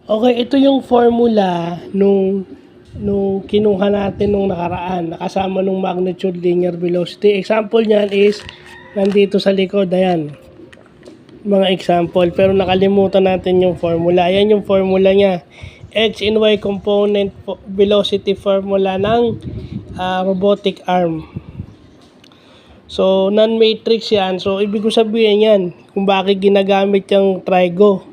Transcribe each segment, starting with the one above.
Okay, ito yung formula nung kinuha natin nung nakaraan, nakasama nung magnitude linear velocity. Example niyan is nandito sa likod, ayan. Mga example, pero nakalimutan natin yung formula. Ayan yung formula niya. X and Y component velocity formula ng robotic arm. So, non-matrix yan. So, ibig ko sabihin yan kung bakit ginagamit yung trigo.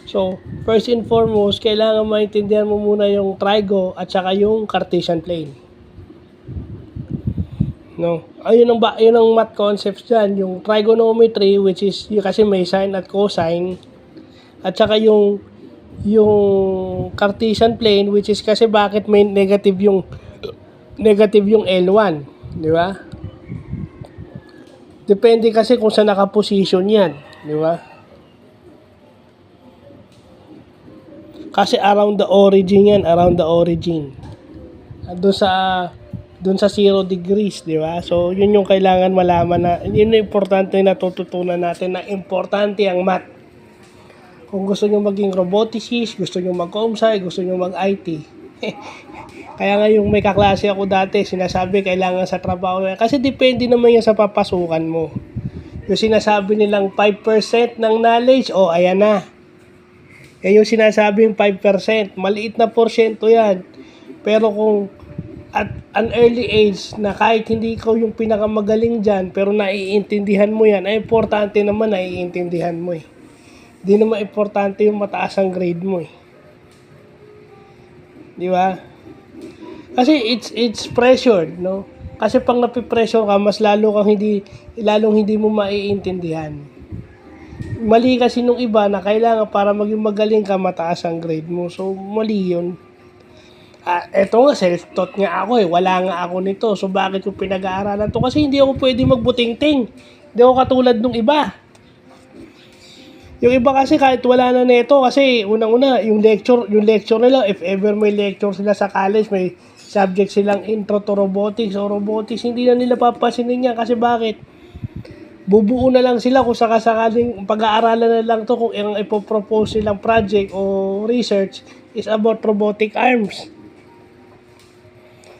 So, first and foremost, kailangan maintindihan mo muna yung trigo at saka yung Cartesian plane. No? Ayun ang math concepts dyan. Yung trigonometry, which is yung kasi may sine at cosine. At saka yung Cartesian plane, which is kasi bakit may negative yung L1. Di ba? Depende kasi kung saan nakaposition yan. Di ba? Kasi around the origin yan, around the origin. Doon sa 0 degrees, di ba? So, yun yung kailangan malaman na, yun yung importante na tututunan natin na importante ang math. Kung gusto nyo maging roboticist, gusto nyo mag-comsci, gusto nyo mag-IT. Kaya nga yung may kaklase ako dati, sinasabi kailangan sa trabaho. Kasi depende naman yan sa papasukan mo. Yung sinasabi nilang 5% ng knowledge, ayan na. Yung sinasabing 5%, maliit na porsyento yan. Pero kung at an early age na kahit hindi ikaw yung pinakamagaling dyan, pero naiintindihan mo yan, ay importante naman naiintindihan mo eh. Di naman importante yung mataas ang grade mo eh. Di ba? Kasi it's pressured, no? Kasi pag napipressure ka, mas lalong hindi mo maiintindihan. Mali kasi nung iba na kailangan para maging magaling ka, mataas ang grade mo. So, mali yun. Eto nga, self-taught nga ako eh. Wala nga ako nito. So, bakit ko pinag-aaralan to? Kasi hindi ako pwede magbuting-ting. Hindi ako katulad nung iba. Yung iba kasi kahit wala na nito, kasi unang-una, yung lecture nila, if ever may lecture sila sa college, may subject silang intro to robotics o robotics, hindi na nila papasinin yan. Kasi bakit? Bubuo na lang sila kung sakasakaling pag-aaralan na lang to kung ang ipopropose silang project o research is about robotic arms.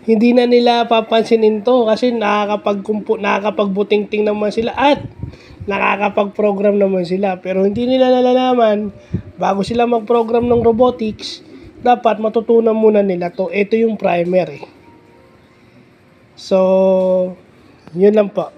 Hindi na nila papansinin to kasi nakakapagbuting-ting naman sila at nakakapag-program naman sila. Pero hindi nila nalalaman, bago sila mag-program ng robotics, dapat matutunan muna nila to. Ito yung primary. So, yun lang po.